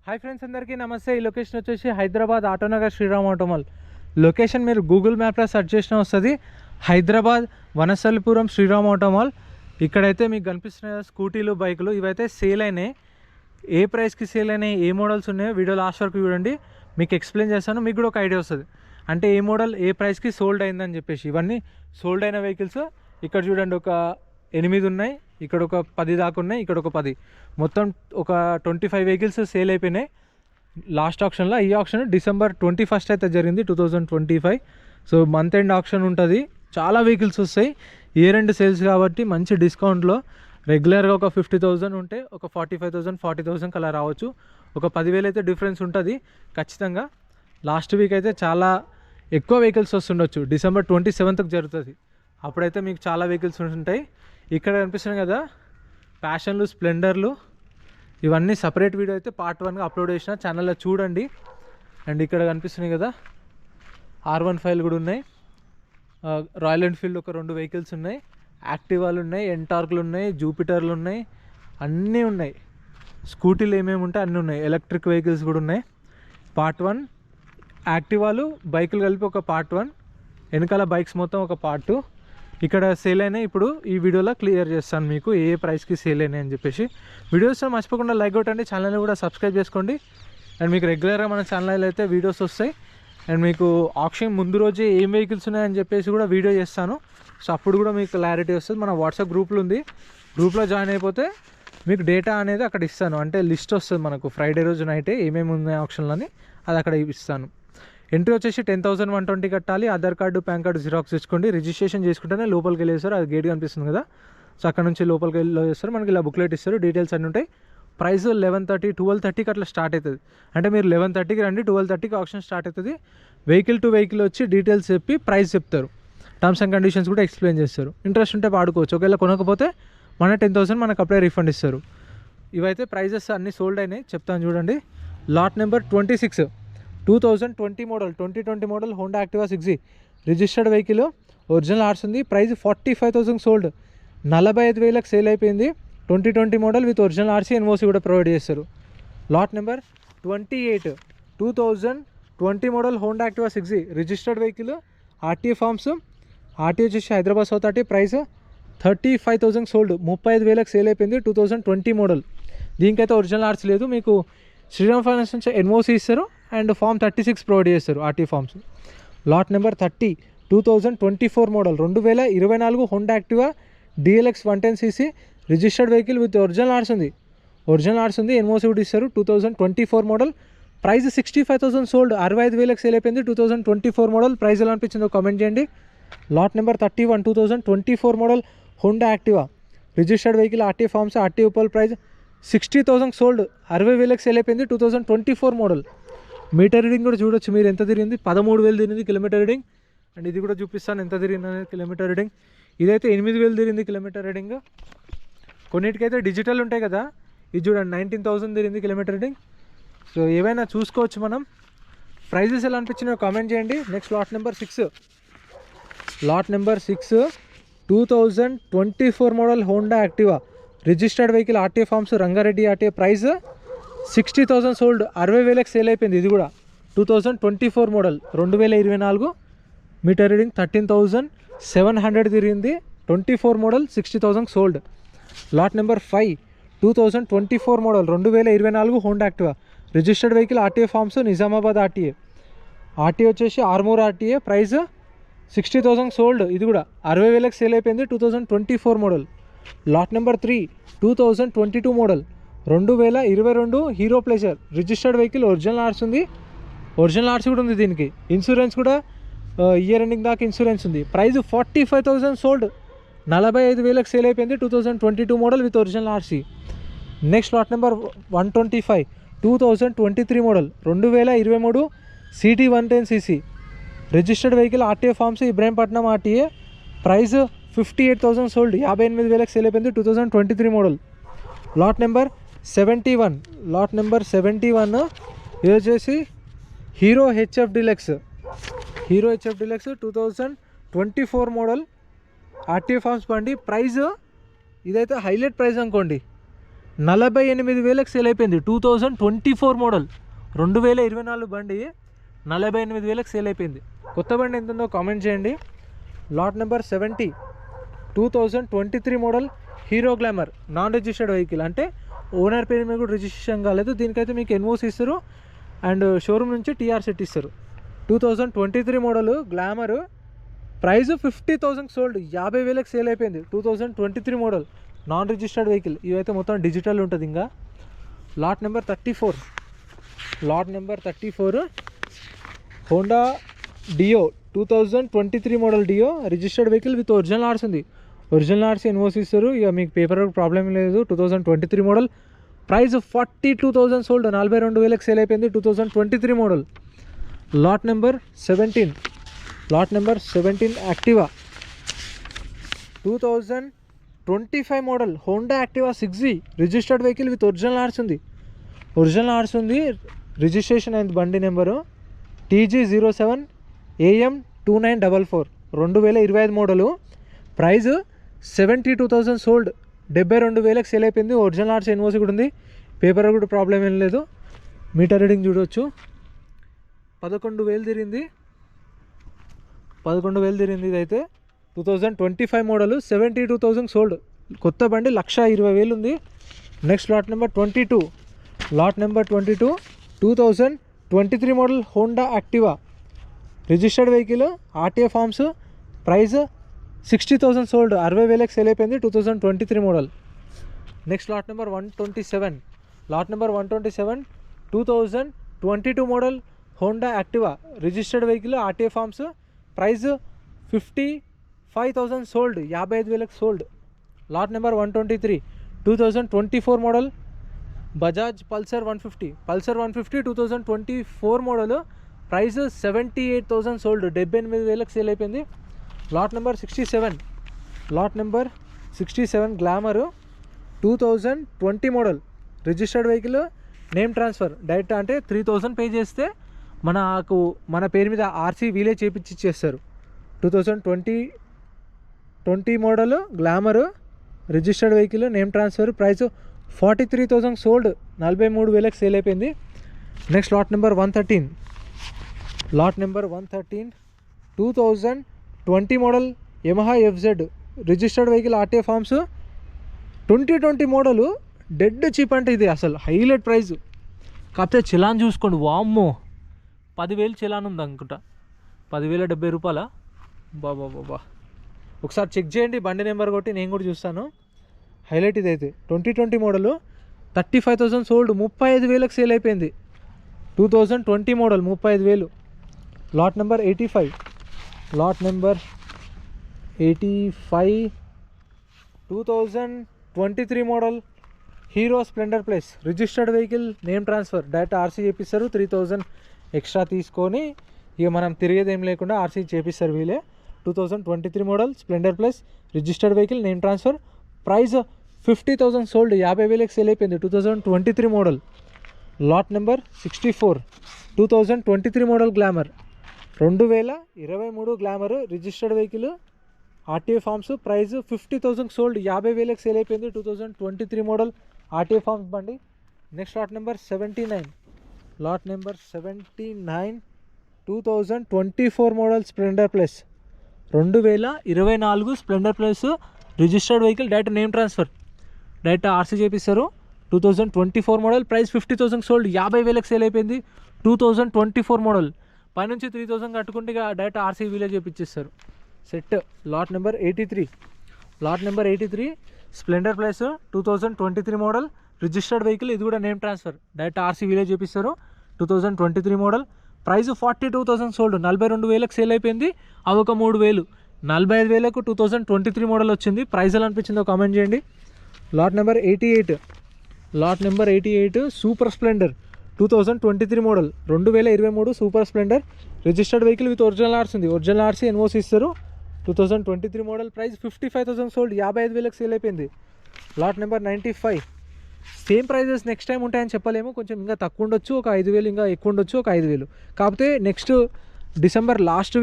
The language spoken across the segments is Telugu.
హాయ్ ఫ్రెండ్స్, అందరికీ నమస్తే. ఈ లొకేషన్ వచ్చేసి హైదరాబాద్ ఆటోనగర్ శ్రీరామ్ ఆటోమాల్ లొకేషన్. మీరు గూగుల్ మ్యాప్లో సెర్చ్ చేసిన వస్తుంది. హైదరాబాద్ వనస్థలిపురం శ్రీరామ్ ఆటోమాల్. ఇక్కడైతే మీకు కనిపిస్తున్న స్కూటీలు, బైకులు ఇవైతే సేల్ అయినాయి. ఏ ప్రైస్కి సేల్ అయినాయి, ఏ మోడల్స్ ఉన్నాయో వీడియో లాస్ట్ వరకు చూడండి. మీకు ఎక్స్ప్లెయిన్ చేస్తాను, మీకు కూడా ఒక ఐడియా వస్తుంది. అంటే ఏ మోడల్ ఏ ప్రైస్కి సోల్డ్ అయిందని చెప్పేసి. ఇవన్నీ సోల్డ్ అయిన వెహికల్స్. ఇక్కడ చూడండి, ఒక 8 ఉన్నాయి, ఇక్కడ ఒక 10 దాకా ఉన్నాయి, ఇక్కడ ఒక 10, మొత్తం ఒక 25 వెహికల్స్ సేల్ అయిపోయినాయి లాస్ట్ ఆప్షన్లో. ఈ ఆప్షన్ December 21 అయితే జరిగింది 2025. సో మంత్ ఎండ్ ఆప్షన్ ఉంటుంది. చాలా వెహికల్స్ వస్తాయి. ఇయర్ ఎండ్ సేల్స్ కాబట్టి మంచి డిస్కౌంట్లో. రెగ్యులర్గా ఒక 50,000 ఉంటే ఒక 45,000 40,000 అలా రావచ్చు. ఒక 10,000 అయితే డిఫరెన్స్ ఉంటుంది ఖచ్చితంగా. లాస్ట్ వీక్ అయితే చాలా ఎక్కువ వెహికల్స్ వస్తుండొచ్చు. December 27కి జరుగుతుంది. అప్పుడైతే మీకు చాలా వెహికల్స్ ఉంటాయి. ఇక్కడ కనిపిస్తున్నాయి కదా ప్యాషన్లు, స్ప్లెండర్లు, ఇవన్నీ సపరేట్ వీడియో అయితే పార్ట్ 1గా అప్లోడ్ చేసిన ఛానల్లో చూడండి. అండ్ ఇక్కడ కనిపిస్తున్నాయి కదా R15 కూడా ఉన్నాయి. రాయల్ ఎన్ఫీల్డ్ ఒక 2 వెహికల్స్ ఉన్నాయి. యాక్టివాలు ఉన్నాయి, ఎంటార్క్లు ఉన్నాయి, జూపిటర్లు ఉన్నాయి, అన్నీ ఉన్నాయి. స్కూటీలు ఏమేమి ఉంటాయి అన్నీ ఉన్నాయి. ఎలక్ట్రిక్ వెహికల్స్ కూడా ఉన్నాయి. పార్ట్ 1 యాక్టివాలు, బైకులు కలిపి ఒక పార్ట్ 1, వెనకాల బైక్స్ మొత్తం ఒక పార్ట్ 2. ఇక్కడ సేల్ అయినాయి. ఇప్పుడు ఈ వీడియోలో క్లియర్ చేస్తాను మీకు ఏ ప్రైస్కి సేల్ అయినాయి అని చెప్పేసి. వీడియోస్ మర్చిపోకుండా లైక్ కొట్టండి, ఛానల్ని కూడా సబ్స్క్రైబ్ చేసుకోండి. అండ్ మీకు రెగ్యులర్గా మన ఛానల్ అయితే వీడియోస్ వస్తాయి. అండ్ మీకు ఆప్షన్ ముందు రోజే ఏం వెహికల్స్ ఉన్నాయని చెప్పేసి కూడా వీడియో చేస్తాను. సో అప్పుడు కూడా మీకు క్లారిటీ వస్తుంది. మన వాట్సాప్ గ్రూప్లో ఉంది, గ్రూప్లో జాయిన్ అయిపోతే మీకు డేటా అనేది అక్కడ ఇస్తాను. అంటే లిస్ట్ వస్తుంది మనకు ఫ్రైడే రోజు నైటే ఏమేమి ఉన్నాయి ఆప్షన్లని, అది అక్కడ ఇస్తాను. ఎంట్రీ వచ్చేసి 10,120 కట్టాలి. Aadhaar card, pan card xerox తెచ్చుకోండి. రిజిస్ట్రేషన్ చేసుకుంటేనే లోపలికి వెళ్ళేస్తారు. అది గేట్ కనిపిస్తుంది కదా, సో అక్కడ నుంచి లోపలికి వెళ్ళేస్తారు. మనకి ఇలా బుక్లెట్ ఇస్తారు, డీటెయిల్స్ అన్నీ ఉంటాయి. ప్రైస్ 11:30 12:30కి అట్లా స్టార్ట్ అవుతుంది. అంటే మీరు 11:30కి రండి, 12:30కి ఆప్షన్ స్టార్ట్ అవుతుంది. వెహికల్ టు వెహికల్ వచ్చి డీటెయిల్స్ చెప్పి ప్రైస్ చెప్తారు. టర్మ్స్ అండ్ కండిషన్స్ కూడా ఎక్స్ప్లెయిన్ చేస్తారు. ఇంట్రెస్ట్ ఉంటే వాడుకోవచ్చు. ఒకవేళ కొనకపోతే మన 10,000 మనకు అప్పుడే రీఫండ్ ఇస్తారు. ఇవైతే ప్రైజెస్ అన్నీ సోల్డ్ అయినాయి, చెప్తాను చూడండి. Lot number 26 2020 model 2020 model Honda Activa 6G registered vehicle, original RC ఉంది. ప్రైస్ 45,000 సోల్డ్, 45,000కి సేల్ అయిపోయింది. 2020 model with original RC, NOC కూడా ప్రొవైడ్ చేస్తారు. Lot number 28 2020 model Honda Activa 6G registered vehicle, RTA forms, RTA వచ్చేసి Hyderabad South RTA. Price 35,000 sold, 35,000కి సేల్ అయిపోయింది. 2020 మోడల్. దీనికైతే ఒరిజినల్ ఆర్ట్స్ లేదు. మీకు శ్రీరామ్ ఫైనాన్స్ నుంచి ఎన్ఓసి ఇస్తారు అండ్ ఫామ్ 36 ప్రొవైడ్ చేస్తారు, RT forms. Lot number 30 2024 model 2024 Honda Activa DLX 110cc registered vehicle with original RC ఉంది. ఒరిజినల్ ఆర్ట్స్ ఉంది, ఎన్ఓసి కూడా ఇస్తారు. 2024 మోడల్. ప్రైస్ 65,000 సోల్డ్, 65,000కి సేల్ అయిపోయింది. 2024 మోడల్. ప్రైస్ ఎలా అనిపించిందో కామెంట్ చేయండి. Lot number 31 2024 model Honda Activa registered vehicle, RT forms, RT Uppal. Price 60,000 sold, 60,000కి సేల్ అయిపోయింది. 2024 మోడల్. మీటర్ రీడింగ్ కూడా చూడొచ్చు మీరు ఎంత తిరిగింది. 13,000 తిరిగింది కిలోమీటర్ రీడింగ్. అండ్ ఇది కూడా చూపిస్తాను ఎంత తిరిగింది అనేది కిలోమీటర్ రీడింగ్. ఇదైతే 8,000 తిరిగింది కిలోమీటర్ రీడింగ్. కొన్నిటికైతే డిజిటల్ ఉంటాయి కదా, ఇది చూడండి 19,000 తిరిగింది కిలోమీటర్ రీడింగ్. సో ఏవైనా చూసుకోవచ్చు మనం. ప్రైజెస్ ఎలా అనిపించినాయో కామెంట్ చేయండి. Next lot number 6 2024 model Honda Activa registered vehicle, RTA forms, Rangareddy RTA. Price 60,000 sold, 60,000కి సేల్ అయిపోయింది. ఇది కూడా 2024 మోడల్ 2024. మీటర్ రీడింగ్ 13,700 తిరిగింది. 24 model, 60,000 sold. Lot number 5 2024 model 2024 Honda Activa registered vehicle, RTA forms, Nizamabad RTA. RTA వచ్చేసి ఆర్మూర్ ఆర్టీఏ. ప్రైస్ 60,000 సోల్డ్, ఇది కూడా 60,000కి సేల్ అయిపోయింది. 2024 model. Lot number 3 2022 model 2022 Hero Pleasure registered vehicle, original RC ఉంది. ఒరిజినల్ ఆర్ట్స్ కూడా ఉంది దీనికి. ఇన్సూరెన్స్ కూడా ఇయర్ ఎండింగ్ దాకా ఇన్సూరెన్స్ ఉంది. ప్రైస్ 45,000 సోల్డ్, 45,000కి సేల్ అయిపోయింది. 2022 model with original RC. Next lot number 125 2023 model 2023 CT 110cc registered vehicle, RTA forms, Ibrahimpatnam RTA. Price 58,000 sold, 58,000కి సేల్ అయిపోయింది. 2023 మోడల్. లాట్ నెంబర్ 71 ఇది వచ్చేసి hero HF deluxe 2024 model RTA forms బండి. ప్రైస్ ఇదైతే హైలైట్ ప్రైస్ అనుకోండి. 48,000కి సేల్ అయిపోయింది. 2024 మోడల్, 2024 బండి 48,000కి సేల్ అయిపోయింది. కొత్త బండి ఎంత ఉందో కామెంట్ చేయండి. Lot number 70, 2023 model Hero Glamour, non registered vehicle, అంటే ఓనర్ పేరు మీద కూడా రిజిస్ట్రేషన్ కాలేదు. దీనికైతే మీకు ఎన్ఓసి ఇస్తారు అండ్ షోరూమ్ నుంచి టీఆర్ సెట్ ఇస్తారు. 2023 మోడల్ గ్లామర్, ప్రైస్ 50,000 సోల్డ్, 50,000కి సేల్ అయిపోయింది. 2023 మోడల్ నాన్ రిజిస్టర్డ్ వెహికల్. ఇవైతే మొత్తం డిజిటల్ ఉంటుంది. ఇంకా lot number 34 Honda Dio, 2023 model Dio, registered vehicle with original RC ఉంది. ఒరిజినల్ ఆర్స్ ఎన్ఓసి ఇస్తారు. ఇక మీకు పేపర్ ప్రాబ్లం లేదు. 2023 మోడల్, ప్రైస్ 42,000 సోల్డ్, 42,000కి సేల్ అయిపోయింది. 2023 model. Lot number 17 Activa, 2025 model Honda Activa 6G, registered vehicle with original RC ఉంది. రిజిస్ట్రేషన్ అయింది. బండి number TG07 AM2944, 2025 model, price 72,000 sold, 72,000కి సేల్ అయిపోయింది. ఒరిజినల్ ఆర్స్ ఎన్ఓసి కూడా ఉంది. పేపర్ కూడా ప్రాబ్లం ఏం లేదు. మీటర్ రీడింగ్ చూడవచ్చు. 11,000 తిరిగింది. ఇదైతే 2025 మోడలు, 72,000 సోల్డ్. కొత్త బండి 1,20,000 ఉంది. Next lot number 22, 2023 model Honda Activa, registered vehicle, RTA forms, price 60,000 sold, 60,000కి సేల్ అయిపోయింది. 2023 model. Next lot number 127, 2022 model Honda Activa, registered vehicle, RTA forms, price 55,000 sold, 55,000కి sold. Lot number 123, 2024 model Bajaj Pulsar 150, 2024 model, price 78,000 sold, 78,000కి సేల్ అయిపోయింది. Lot number 67 Glamour, 2020 model, registered vehicle, name transfer direct, అంటే 3,000 పే చేస్తే మన పేరు మీద ఆర్సీ వీలే చేపించి ఇచ్చేస్తారు. 2020 model Glamour, registered vehicle, name transfer, price 43,000 sold, 43,000కి సేల్ అయిపోయింది. Next lot number 113, 2020 model Yamaha FZ, registered vehicle, RTA forms, 2020 model, dead cheap అంటే ఇది అసలు హైలైట్ ప్రైస్. కాకపోతే చలాన్ చూసుకోండి, వామ్మో 10,000 చలాన్ ఉంది అనుకుంటా. 10,070 రూపాయల. బాబా ఒకసారి చెక్ చేయండి, బండి నెంబర్ కొట్టి నేను కూడా చూస్తాను. హైలైట్ ఇదైతే 2020 మోడలు, 35,000 సోల్డ్, 35,000కి సేల్ అయిపోయింది. 2020 model 35,000. Lot number 85, 2023 model hero Splendor plus, registered vehicle, name transfer, direct RC చేపిస్తారు. 3,000 ఎక్స్ట్రా తీసుకొని ఇక మనం తిరిగేది ఏం లేకుండా ఆర్సీ చేపిస్తారు వీళ్ళే. 2023 model Splendor plus, registered vehicle, name transfer, price 50,000 sold, 50,000కి సేల్ అయిపోయింది. 2023 model. Lot number 64, 2023 model Glamour, 2023 Glamour, registered vehicle, RTA forms, price 50,000 sold, 50,000కి సేల్ అయిపోయింది. 2023 మోడల్ ఆర్టీఏ ఫార్మ్స్ బండి. Next lot number 79, 2024 model Splendor plus, 2024 Splendor plus, registered vehicle, direct name transfer, direct RC చేపిస్తారు. 2024 మోడల్, ప్రైస్ 50,000 సోల్డ్, 50,000కి సేల్ అయిపోయింది. 2024 మోడల్. పైనుంచి 3,000 కట్టుకుంటే ఇక డైరెక్ట్ ఆర్సీ వీలే చేపించేస్తారు set. Lot number 83, Splendor plus, 2023 model, registered vehicle, ఇది కూడా నేమ్ ట్రాన్స్ఫర్, డైరెక్ట్ ఆర్సీ వీలే చేపిస్తారు. 2023 మోడల్, ప్రైస్ 42,000 సోల్డ్, 42,000కి సేల్ అయిపోయింది. అవి ఒక 3,000, 45,000కు 2023 మోడల్ వచ్చింది. ప్రైస్ ఎలా అనిపించిందో కామెంట్ చేయండి. Lot number 88, super Splendor, 2023 model, 2023 super Splendor, registered vehicle with original RC ఉంది. ఒరిజినల్ ఆర్సీ ఎన్ఓసి ఇస్తారు. 2023 మోడల్, ప్రైస్ 55,000 సోల్డ్, 55,000కి సేల్ అయిపోయింది. Lot number 95, same prices next time ఉంటాయని చెప్పలేము, కొంచెం ఇంకా తక్కువ ఉండొచ్చు, ఒక 5,000 ఇంకా ఎక్కువ ఉండొచ్చు, ఒక 5,000. కాకపోతే next December last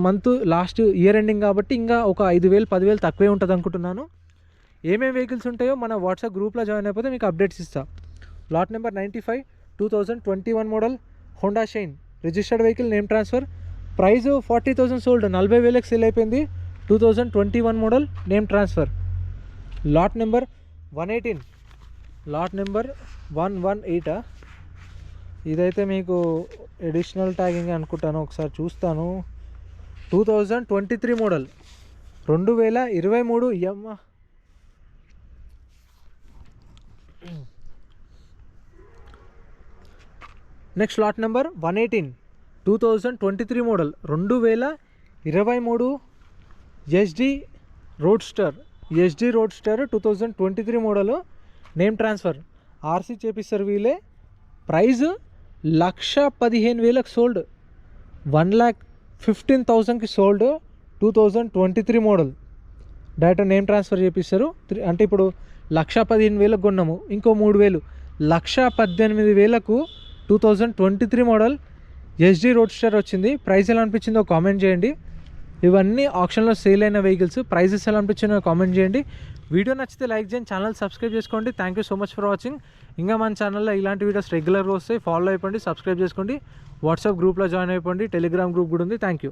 month last year ending కాబట్టి ఇంకా ఒక 5,000 10,000 తక్కువే ఉంటుంది అనుకుంటున్నాను. ఏమేమి వెహికల్స్ ఉంటాయో మన వాట్సాప్ గ్రూప్లో జాయిన్ అయిపోతే మీకు అప్డేట్స్ ఇస్తా. Lot number 95 2021 model Honda Shine registered vehicle, name transfer, price 40,000 sold, 40,000 sale అయిపోయింది. 2021 model, name transfer. Lot number 118, lot number 118. ఇదైతే మీకు ఎడిషనల్ ట్యాగింగ్ అనుకుంటాను, ఒకసారి చూస్తాను. 2023 model, 2023 Yamaha. Next lot number 118, 2023 model, 2023 SD roadster, 2023 model, name transfer, RC చేపిస్తారు వీళ్ళే. ప్రైజ్ 1,15,000 సోల్డ్, 1,15,000కి sold. 2023 model, direct name transfer చేపిస్తారు. అంటే ఇప్పుడు 1,15,000 కొన్నాము, ఇంకో 3,000, 1,18,000కు 2023 మోడల్ ఎస్డి రోడ్స్టర్ వచ్చింది. ప్రైస్ ఎలా అనిపించిందో కామెంట్ చేయండి. ఇవన్నీ ఆప్షన్లో సేల్ అయిన వెహికల్స్. ప్రైజెస్ ఎలా అనిపించిందో కామెంట్ చేయండి. వీడియో నచ్చితే లైక్ చేయండి, ఛానల్ సబ్స్క్రైబ్ చేసుకోండి. Thank you so much for watching. ఇంకా మన ఛానల్లో ఇలాంటి వీడియోస్ రెగ్యులర్గా వస్తాయి. ఫాలో అయిపోండి, సబ్స్క్రైబ్ చేసుకోండి, వాట్సాప్ గ్రూప్లో జాయిన్ అయిపోండి, టెలిగ్రామ్ గ్రూప్ కూడా ఉంది. Thank you.